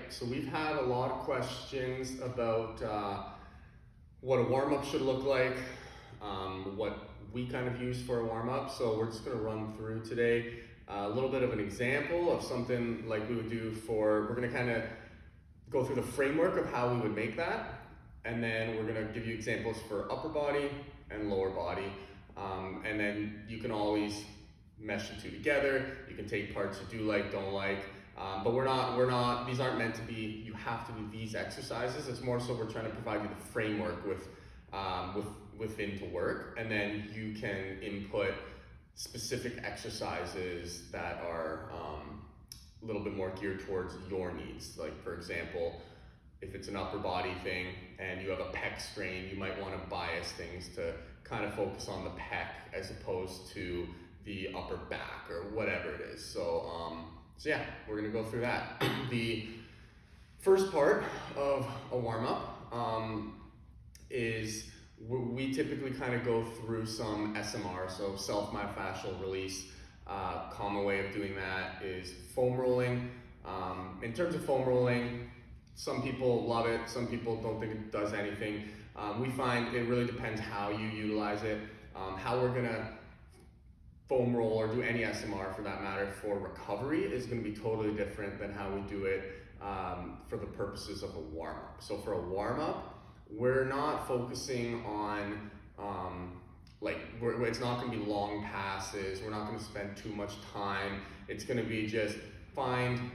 so we've had a lot of questions about what a warm-up should look like, what we kind of use for a warm-up. So we're just going to run through today a little bit of an example of something like we would do we're going to kind of go through the framework of how we would make that, and then we're going to give you examples for upper body and lower body, and then you can always mesh the two together. You can take parts you do like, don't like, but these aren't meant to be, you have to do these exercises. It's more so we're trying to provide you the framework within to work, and then you can input specific exercises that are a little bit more geared towards your needs. Like for example, if it's an upper body thing and you have a pec strain, you might want to bias things to kind of focus on the pec as opposed to the upper back or whatever it is. So yeah, we're gonna go through that. The first part of a warm-up is we typically kind of go through some SMR, so self-myofascial release. Common way of doing that is foam rolling. In terms of foam rolling, some people love it, some people don't think it does anything. We find it really depends how you utilize it. How we're gonna foam roll or do any SMR for that matter for recovery is going to be totally different than how we do it for the purposes of a warm-up. So for a warm-up, we're not focusing on it's not going to be long passes. We're not going to spend too much time. It's going to be just find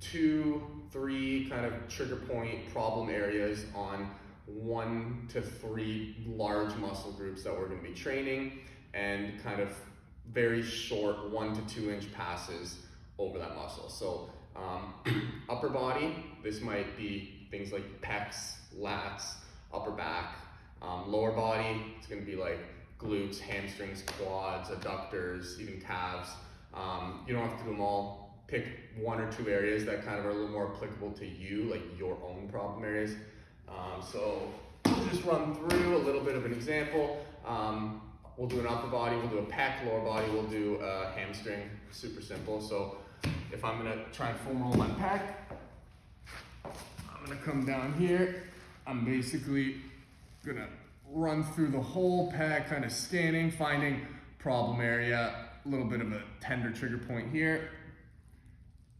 2-3 kind of trigger point problem areas on 1 to 3 large muscle groups that we're going to be training, and kind of very short 1 to 2 inch passes over that muscle. So upper body, this might be things like pecs, lats, upper back. Lower body, it's going to be like glutes, hamstrings, quads, adductors, even calves. You don't have to do them all. Pick 1 or 2 areas that kind of are a little more applicable to you, like your own problem areas. So we'll just run through a little bit of an example. We'll do an upper body, we'll do a pec, lower body, we'll do a hamstring, super simple. So if I'm gonna try and foam roll my pec, I'm gonna come down here. I'm basically gonna run through the whole pec, kind of scanning, finding problem area, a little bit of a tender trigger point here.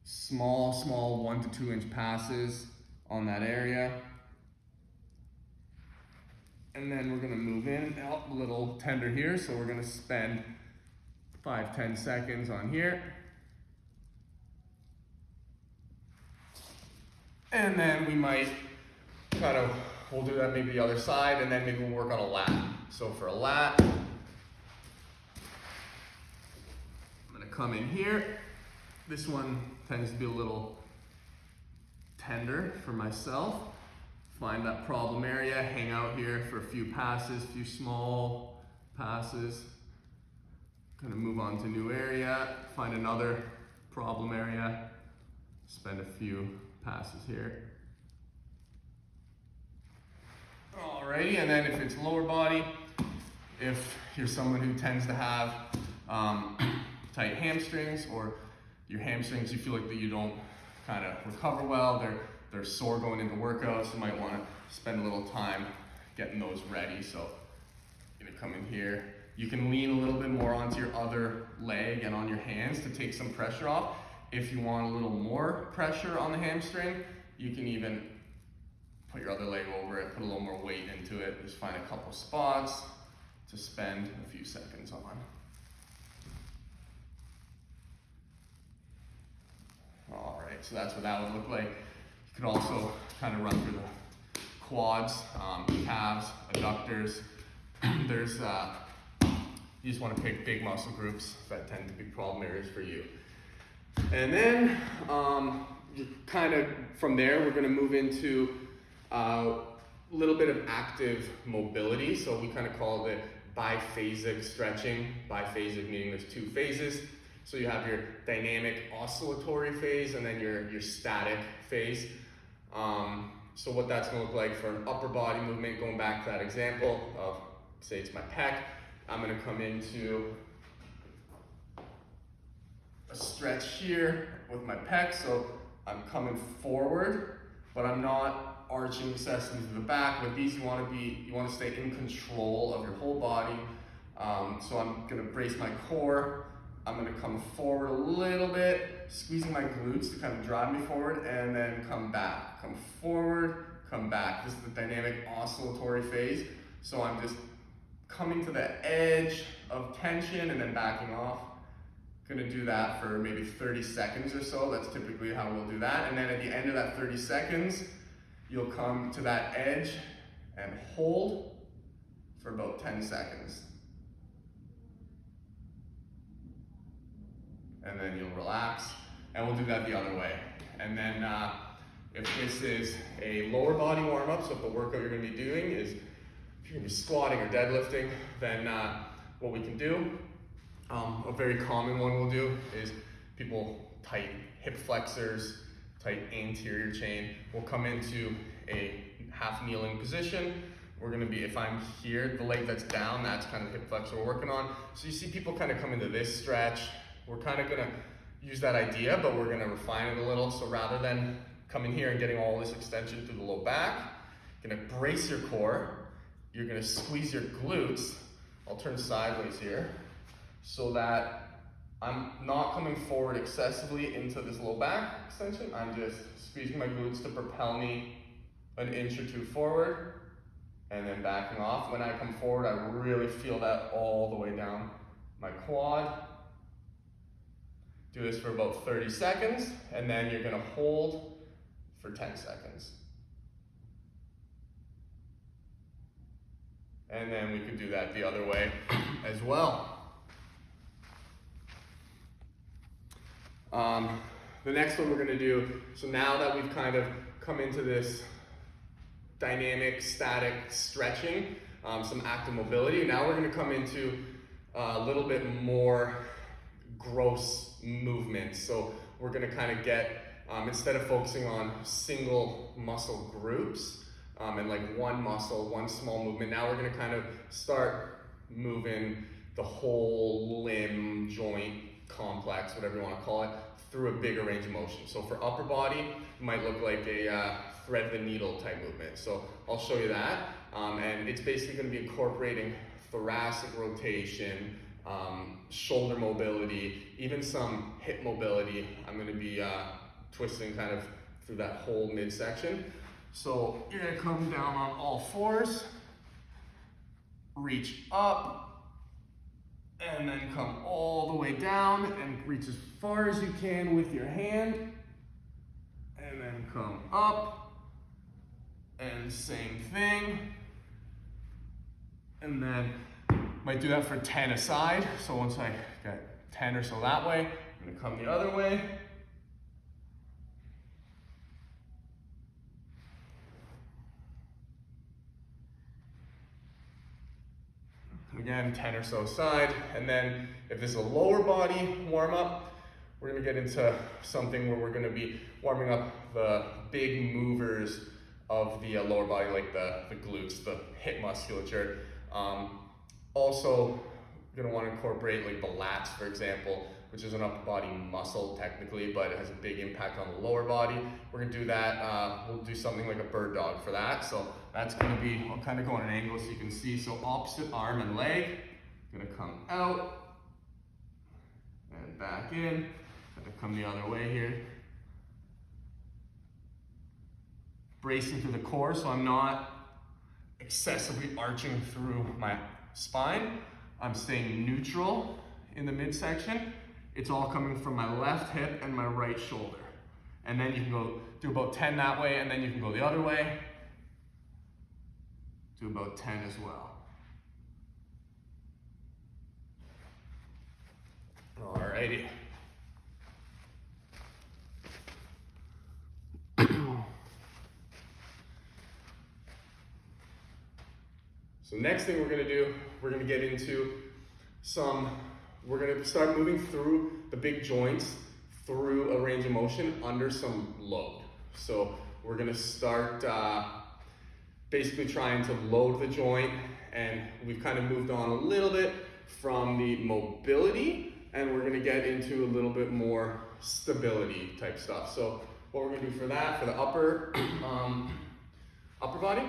Small 1 to 2 inch passes on that area. And then we're gonna move in, a little tender here, so we're gonna spend 5-10 seconds on here. And then we might we'll do that maybe the other side, and then maybe we'll work on a lat. So for a lat, I'm gonna come in here. This one tends to be a little tender for myself. Find that problem area, hang out here for a few passes, few small passes. Kind of move on to a new area, find another problem area, spend a few passes here. Alrighty, and then if it's lower body, if you're someone who tends to have tight hamstrings, or your hamstrings you feel like that you don't kind of recover well, they're sore going into workouts, you might want to spend a little time getting those ready. So you're gonna come in here. You can lean a little bit more onto your other leg and on your hands to take some pressure off. If you want a little more pressure on the hamstring, you can even put your other leg over it, put a little more weight into it. Just find a couple spots to spend a few seconds on. All right, so that's what that would look like. You could also kind of run through the quads, calves, adductors. You just want to pick big muscle groups that tend to be problem areas for you. And then kind of from there, we're going to move into a little bit of active mobility. So we kind of call it biphasic stretching. Biphasic meaning there's 2 phases. So you have your dynamic oscillatory phase and then your static phase. So what that's going to look like for an upper body movement, going back to that example of, say it's my pec, I'm going to come into a stretch here with my pec. So I'm coming forward, but I'm not arching excessively to the back. With these, you want to stay in control of your whole body. So I'm gonna brace my core. I'm gonna come forward a little bit, squeezing my glutes to kind of drive me forward, and then come back. Come forward, come back. This is the dynamic oscillatory phase. So I'm just coming to the edge of tension and then backing off. Gonna do that for maybe 30 seconds or so. That's typically how we'll do that. And then at the end of that 30 seconds, you'll come to that edge and hold for about 10 seconds. And then you'll relax, and we'll do that the other way. And then if this is a lower body warm-up, so if the workout you're gonna be doing is, if you're gonna be squatting or deadlifting, then what we can do, a very common one we'll do is people tight hip flexors, tight anterior chain. We'll come into a half kneeling position. We're gonna be, if I'm here, the leg that's down, that's kind of the hip flexor we're working on. So you see people kind of come into this stretch. We're kind of gonna use that idea, but we're gonna refine it a little. So rather than coming here and getting all this extension through the low back, you're gonna brace your core. You're gonna squeeze your glutes. I'll turn sideways here so that I'm not coming forward excessively into this low back extension. I'm just squeezing my glutes to propel me an inch or two forward and then backing off. When I come forward, I really feel that all the way down my quad. Do this for about 30 seconds, and then you're gonna hold for 10 seconds. And then we could do that the other way as well. The next one we're gonna do, so now that we've kind of come into this dynamic, static stretching, some active mobility, now we're gonna come into a little bit more gross movement. So we're gonna kind of get, instead of focusing on single muscle groups and like one muscle, one small movement, now we're gonna kind of start moving the whole limb, joint, complex, whatever you wanna call it, through a bigger range of motion. So for upper body, it might look like a thread the needle type movement. So I'll show you that. And it's basically gonna be incorporating thoracic rotation, shoulder mobility, even some hip mobility. I'm gonna be twisting kind of through that whole midsection. So you're gonna come down on all fours, reach up, and then come all the way down and reach as far as you can with your hand, and then come up, and same thing, and then might do that for 10 aside. So once I get 10 or so that way, I'm gonna come the other way. Again, 10 or so aside. And then if this is a lower body warm up, we're gonna get into something where we're gonna be warming up the big movers of the lower body, like the glutes, the hip musculature. Also, you're gonna want to incorporate like the lats, for example, which is an upper body muscle technically, but it has a big impact on the lower body. We're gonna do that. We'll do something like a bird dog for that. So that's gonna be, I'll kind of go on an angle so you can see. So opposite arm and leg, gonna come out and back in. Gonna come the other way here. Bracing through the core, so I'm not excessively arching through my spine. I'm staying neutral in the midsection. It's all coming from my left hip and my right shoulder. And then you can go do about 10 that way, and then you can go the other way. Do about 10 as well. Alrighty. So next thing we're gonna do, we're gonna get into we're gonna start moving through the big joints through a range of motion under some load. So we're gonna start basically trying to load the joint, and we've kind of moved on a little bit from the mobility, and we're gonna get into a little bit more stability type stuff. So what we're gonna do for that, for the upper body,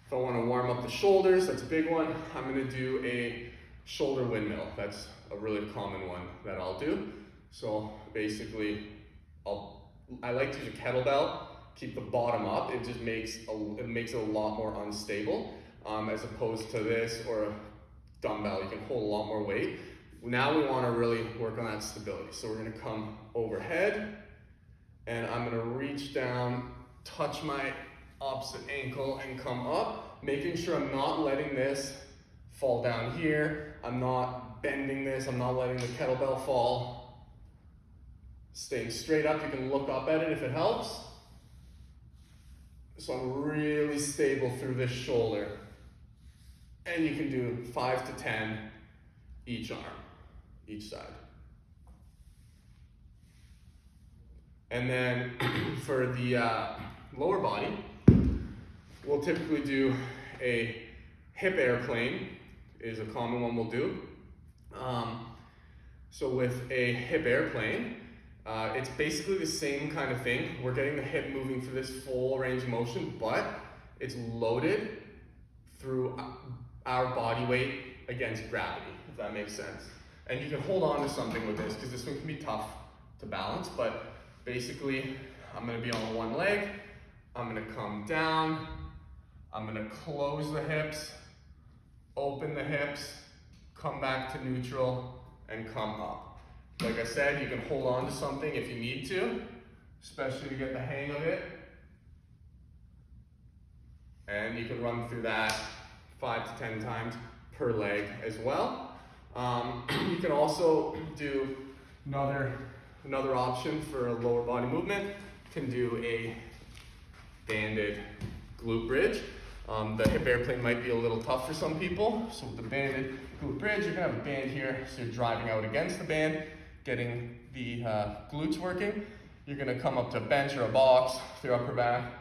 if I wanna warm up the shoulders, that's a big one, I'm gonna do a shoulder windmill. That's a really common one that I'll do. So basically, I like to use a kettlebell, keep the bottom up. It just makes it a lot more unstable as opposed to this or a dumbbell. You can hold a lot more weight. Now we want to really work on that stability. So we're going to come overhead, and I'm going to reach down, touch my opposite ankle, and come up, making sure I'm not letting this fall down here. I'm not bending this. I'm not letting the kettlebell fall. Staying straight up. You can look up at it if it helps. So I'm really stable through this shoulder. And you can do 5 to 10 each arm, each side. And then for the lower body, we'll typically do a hip airplane, is a common one we'll do. So with a hip airplane, it's basically the same kind of thing. We're getting the hip moving for this full range of motion, but it's loaded through our body weight against gravity, if that makes sense. And you can hold on to something with this, because this one can be tough to balance, but basically, I'm gonna be on one leg, I'm gonna come down, I'm gonna close the hips, open the hips, come back to neutral, and come up. Like I said, you can hold on to something if you need to, especially to get the hang of it. And you can run through that 5 to 10 times per leg as well. You can also do another option for a lower body movement. You can do a banded glute bridge. The hip airplane might be a little tough for some people. So with the banded glute bridge, you're gonna have a band here, so you're driving out against the band, getting the glutes working. You're gonna come up to a bench or a box with your upper back,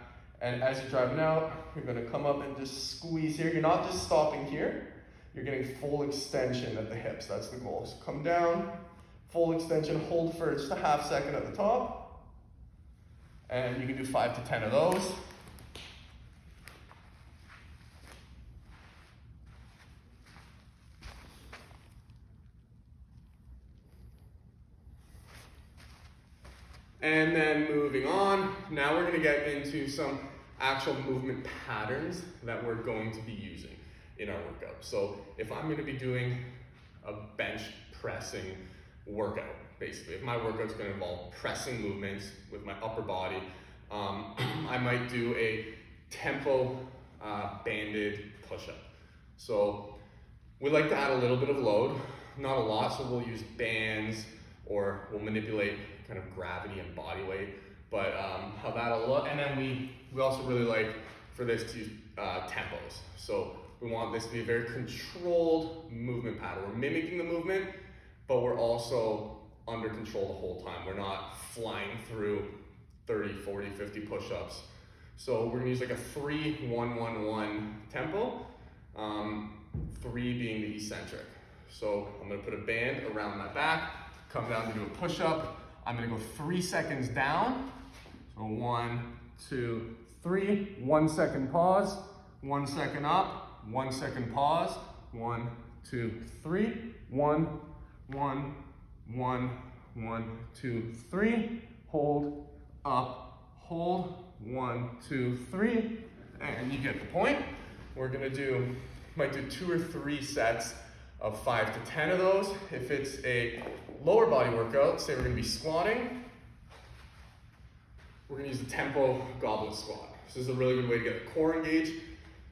and as you're driving out, you're gonna come up and just squeeze here. You're not just stopping here, you're getting full extension at the hips. That's the goal. So come down, full extension, hold for just a half second at the top, and you can do 5 to 10 of those. And then moving on, now we're gonna get into some actual movement patterns that we're going to be using in our workout. So if I'm gonna be doing a bench pressing workout, basically, if my workout's gonna involve pressing movements with my upper body, I might do a tempo banded push-up. So we like to add a little bit of load, not a lot, so we'll use bands or we'll manipulate kind of gravity and body weight, but how that'll look. And then we also really like for this to use tempos. So we want this to be a very controlled movement pattern. We're mimicking the movement, but we're also under control the whole time. We're not flying through 30, 40, 50 push-ups. So we're gonna use like a 3-1-1-1 tempo, 3 being the eccentric. So I'm gonna put a band around my back, come down to do a push-up. I'm gonna go 3 seconds down. So 1, 2, 3. 1 second pause, 1 second up, 1 second pause, 1, 2, 3. 1, 1, 1, 1, 2, 3. Hold, up, hold, 1, 2, 3. And you get the point. We're gonna might do 2 or 3 sets of 5 to 10 of those. If it's a lower body workout, say we're gonna be squatting, we're gonna use the tempo goblet squat. This is a really good way to get the core engaged.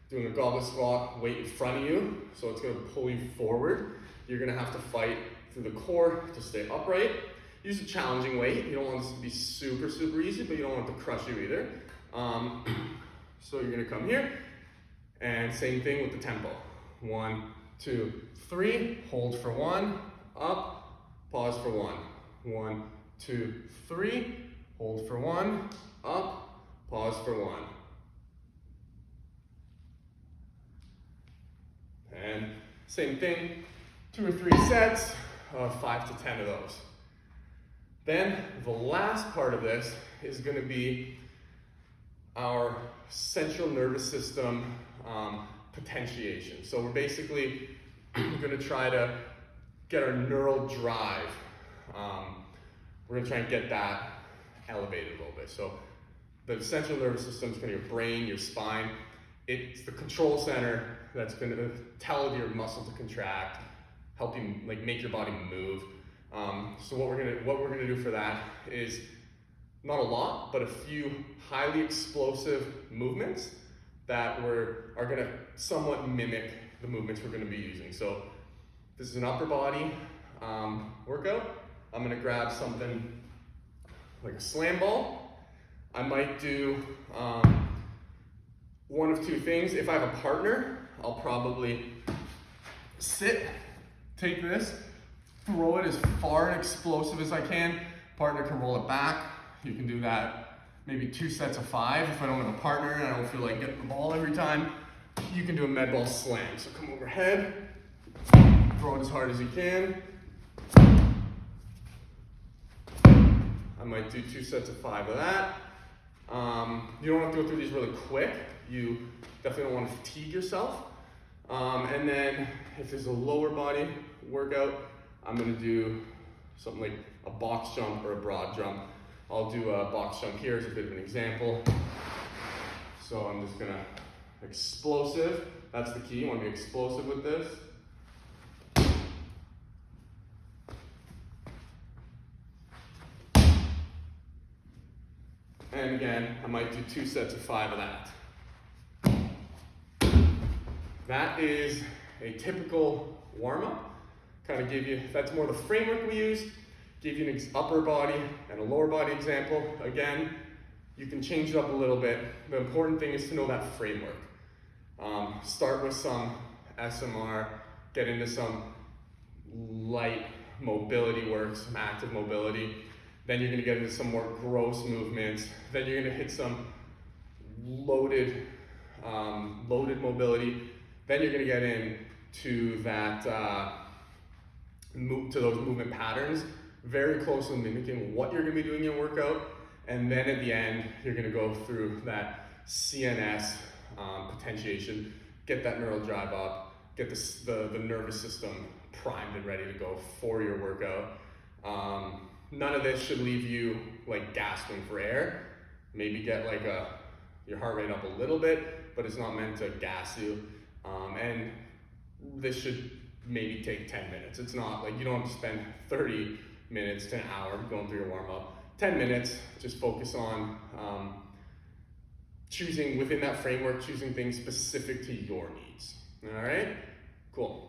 Doing a goblet squat, weight in front of you, so it's gonna pull you forward. You're gonna have to fight through the core to stay upright. Use a challenging weight. You don't want this to be super, super easy, but you don't want it to crush you either. So you're gonna come here, and same thing with the tempo. 1, 2, 3, hold for 1, up, pause for 1. 1, 2, 3, hold for 1, up, pause for 1. And same thing, 2 or 3 sets of 5 to 10 of those. Then the last part of this is going to be our central nervous system potentiation. So we're basically going to try to get our neural drive. We're going to try and get that elevated a little bit. So the central nervous system is kind of your brain, your spine. It's the control center that's going to tell your muscle to contract, help you like make your body move. So what we're gonna do for that is not a lot, but a few highly explosive movements that are gonna somewhat mimic the movements we're gonna be using. So this is an upper body workout. I'm gonna grab something like a slam ball. I might do one of two things. If I have a partner, I'll probably sit, take this, throw it as far and explosive as I can. Partner can roll it back. You can do that maybe 2 sets of 5. If I don't have a partner and I don't feel like getting the ball every time, you can do a med ball slam. So come overhead, throw it as hard as you can. I might do 2 sets of 5 of that. You don't have to go through these really quick. You definitely don't want to fatigue yourself. And then if there's a lower body workout, I'm gonna do something like a box jump or a broad jump. I'll do a box jump here as a bit of an example. So I'm just gonna, explosive, that's the key. You wanna be explosive with this. And again, I might do 2 sets of 5 of that. That is a typical warm-up. Kind of give you, that's more the framework we use, give you an upper body and a lower body example. Again, you can change it up a little bit. The important thing is to know that framework. Start with some SMR, get into some light mobility work, some active mobility. Then you're gonna get into some more gross movements. Then you're gonna hit some loaded mobility. Then you're gonna get into that, to those movement patterns, very closely mimicking what you're gonna be doing in your workout. And then at the end, you're gonna go through that CNS potentiation, get that neural drive up, get the nervous system primed and ready to go for your workout. None of this should leave you like gasping for air. Maybe get like your heart rate up a little bit, but it's not meant to gas you. And this should maybe take 10 minutes. It's not like you don't have to spend 30 minutes to an hour going through your warm up. 10 minutes, just focus on choosing within that framework, choosing things specific to your needs. All right, cool.